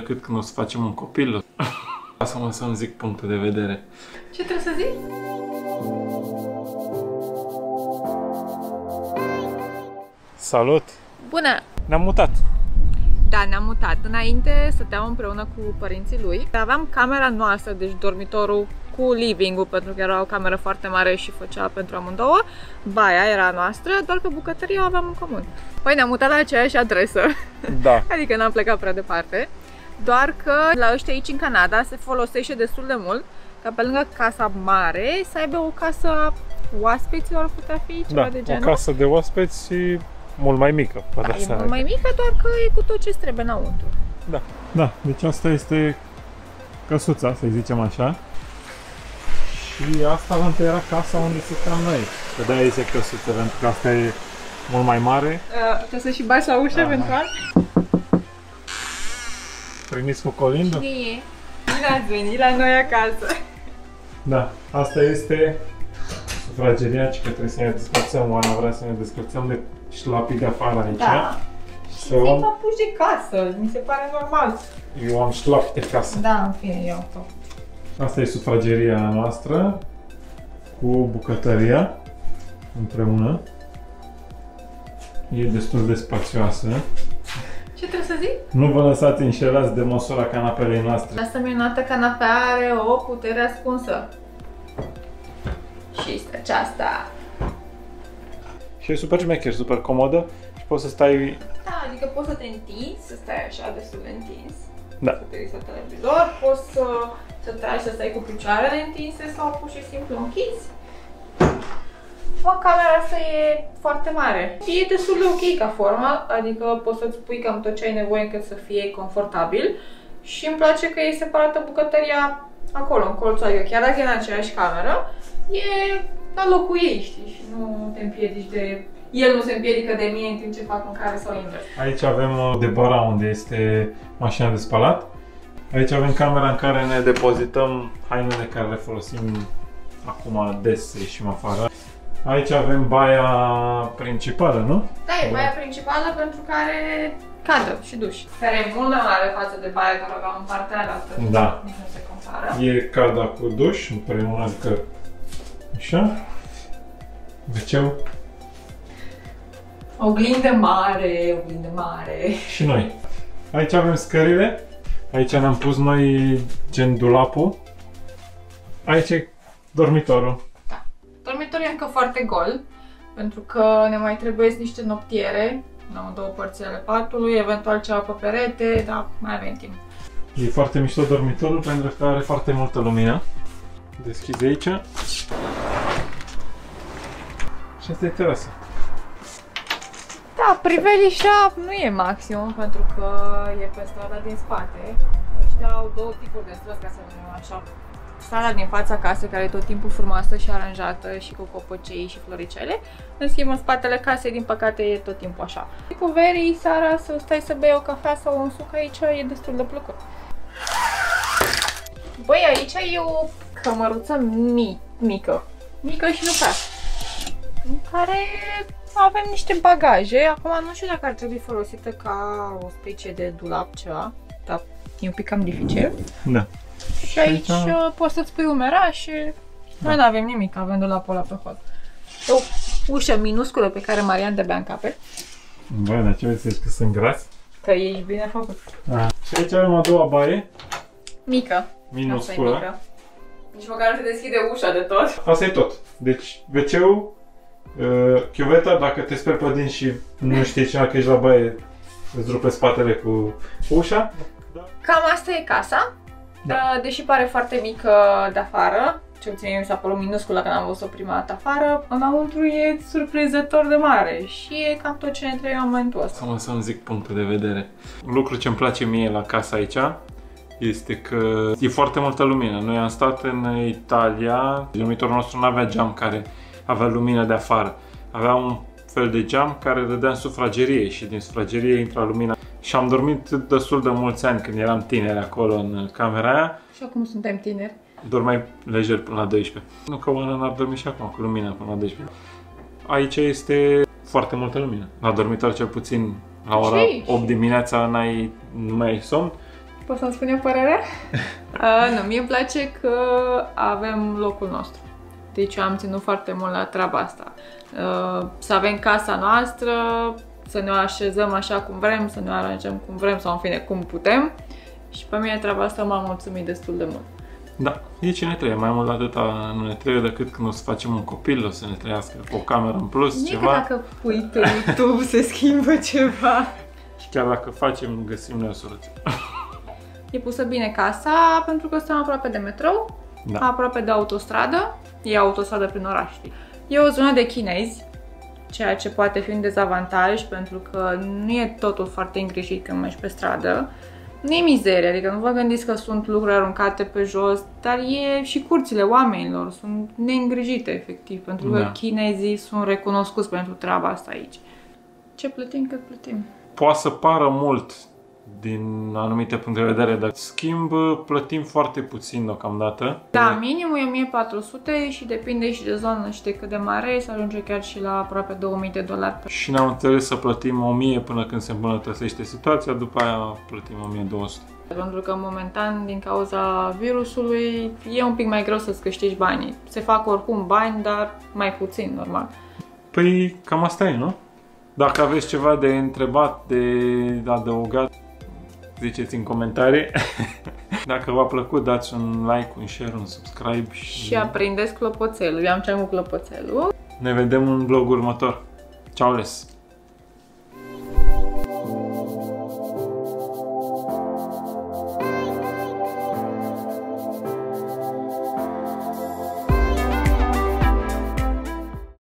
Decât când o să facem un copil. Lasă-mă să-mi zic punctul de vedere. Ce trebuie să zic? Salut! Bună! Ne-am mutat. Da, ne-am mutat. Înainte stăteam împreună cu părinții lui. Aveam camera noastră, deci dormitorul cu living-ul, pentru că era o cameră foarte mare și făcea pentru amândouă. Baia era a noastră, doar că bucătăria o aveam în comun. Păi ne-am mutat la aceeași adresă. Da. Adică n-am plecat prea departe. Doar că la ăștia aici în Canada se folosește destul de mult ca pe lângă casa mare să aibă o casă a oaspeților, ar putea fi ceva de genul. O casă de oaspeți și mult mai mică. Da, e mult mai mică, doar că e cu tot ce trebuie înăuntru. Da. Da, deci asta este căsuța, să zicem așa. Și asta era casa unde stăteam noi. Că de-aia zice căsuță, pentru că asta e mult mai mare. Trebuie să și bați la ușă eventual? Primiți cu colindă? Bine ați venit la noi acasă. Da, asta este sufrageria, că trebuie să ne descurțăm. Oana vrea să ne descurțăm de șlapii de afară aici. Da. Și să luăm papuci de casă, mi se pare normal. Eu am șlapi de casă. Da, în fine, eu tot. Asta e sufrageria noastră cu bucătăria împreună. E destul de spațioasă. Ce trebuie să zic? Nu vă lăsați înșelați de măsura canapelei noastre. Asta minunată canapea are o putere ascunsă. Și este aceasta. Și e super șmecher, super comodă și poți să stai... Da, adică poți să te întinzi, să stai așa destul de întins. Da. Să te uiți la televizor, poți să tragi să stai cu picioarele întinse sau pur și simplu închizi. Camera asta e foarte mare. E destul de ok ca formă, adică poți să-ți pui cam tot ce ai nevoie încât să fie confortabil. Și îmi place că e separată bucătăria acolo, în colțul, adică chiar dacă e în aceeași cameră, e la locul ei, știi, și nu te împiedici de... El nu se împiedică de mine în timp ce fac mâncare sau invers. Aici avem debara unde este mașina de spălat. Aici avem camera în care ne depozităm hainele care le folosim acum des să ieșim afară. Aici avem baia principală, nu? Da, e baia principală pentru care cadă și duș. Care e mult mai mare față de baia care o aveam în partea aia, da. Nici nu se compară. E cada cu duș împreună, adică așa. WC-ul. Oglindă mare, oglindă mare. Și noi. Aici avem scările. Aici ne-am pus noi gen dulapul. Aici e dormitorul. Dormitorul e încă foarte gol, pentru că ne mai trebuie niște noptiere, în două părți ale patului, eventual ceva pe perete, dar mai avem timp. E foarte mișto dormitorul pentru că are foarte multă lumină. Deschizi aici. Și asta e terasa. Da, priveliștea nu e maximum, pentru că e pe strada din spate. Ăștia au două tipuri de străzi, ca să vedem așa. Strada din fața casei, care e tot timpul frumoasă și aranjată și cu copăcei și floricele. În schimb, în spatele casei, din păcate, e tot timpul așa. Cu verii, seara, să stai să bei o cafea sau un suc aici, e destul de plăcut. Băi, aici e o cămăruță mică. Mică și nu prea. În care avem niște bagaje. Acum nu știu dacă ar trebui folosită ca o specie de dulap ceva, dar e un pic cam dificil. Da. Și aici poți să-ți pui umeraș și noi nu avem nimic, avem dulapul ăla pe hol. O ușă minusculă pe care Marian de-abia încape. Băi, dar ce vezi că sunt gras? Că ești bine făcut. Și aici avem a doua baie. Mică. Minusculă. Nici măcar nu se deschide ușa de tot. Asta e tot. Deci WC-ul, chiuveta, dacă te speri pe dinți și nu știi cineva că ești la baie, îți rupe spatele cu ușa. Cam asta e casa. Da. Deși pare foarte mică de afară, ce puțin mi s-a părut minusculă când am văzut-o prima dată afară, înăuntru e surprinzător de mare și e cam tot ce ne trebuie în momentul ăsta. Să-mi zic punctul de vedere. Un lucru ce îmi place mie la casa aici este că e foarte multă lumină. Noi am stat în Italia, dormitorul nostru nu avea geam care avea lumină de afară. Avea un fel de geam care dădea în sufragerie și din sufragerie intra lumina. Și am dormit destul de mulți ani când eram tineri acolo în camera aia. Și acum suntem tineri. Dormeai lejer până la 12. Nu că Oana n-ar dormi și acum cu lumina până la 12. Aici este foarte multă lumină. La dormitor cel puțin la ora 8 dimineața nu mai ai somn. Poți să-mi spun eu părerea? Nu, mie îmi place că avem locul nostru. Deci am ținut foarte mult la treaba asta. Să avem casa noastră, să ne o așezăm așa cum vrem, să ne o aranjăm cum vrem sau în fine cum putem. Și pe mine treaba asta m-a mulțumit destul de mult. Da, e ce ne trebuie, mai mult atâta nu ne trebuie decât când o să facem un copil, o să ne trăiască cu o cameră în plus, ceva. Că dacă pui pe YouTube se schimbă ceva. Și chiar dacă facem, găsim noi o soluție. E pusă bine casa pentru că suntem aproape de metrou, aproape de autostradă, e autostradă prin oraș. E o zonă de chinezi, ceea ce poate fi un dezavantaj pentru că nu e totul foarte îngrijit când mergi pe stradă. Nu e mizerie, adică nu vă gândiți că sunt lucruri aruncate pe jos, dar e și curțile oamenilor, sunt neîngrijite efectiv, pentru că chinezii sunt recunoscuți pentru treaba asta aici. Ce plătim, cât plătim? Poate să pară mult din anumite puncte de vedere, dar schimb plătim foarte puțin deocamdată. Da, minimul e 1400 și depinde și de zonă și de cât de mare e, să ajunge chiar și la aproape 2000 de dolari. Și ne-am înțeles să plătim 1000 până când se îmbunătățește situația, după aia plătim 1200. Pentru că momentan, din cauza virusului, e un pic mai greu să-ți câștigi banii. Se fac oricum bani, dar mai puțin, normal. Păi cam asta e, nu? Dacă aveți ceva de întrebat, de adăugat, ziceți în comentarii. Dacă v-a plăcut, dați un like, un share, un subscribe și aprindeți clopoțelul. Eu am ce am cu clopoțelul. Ne vedem în vlogul următor. Ciao les!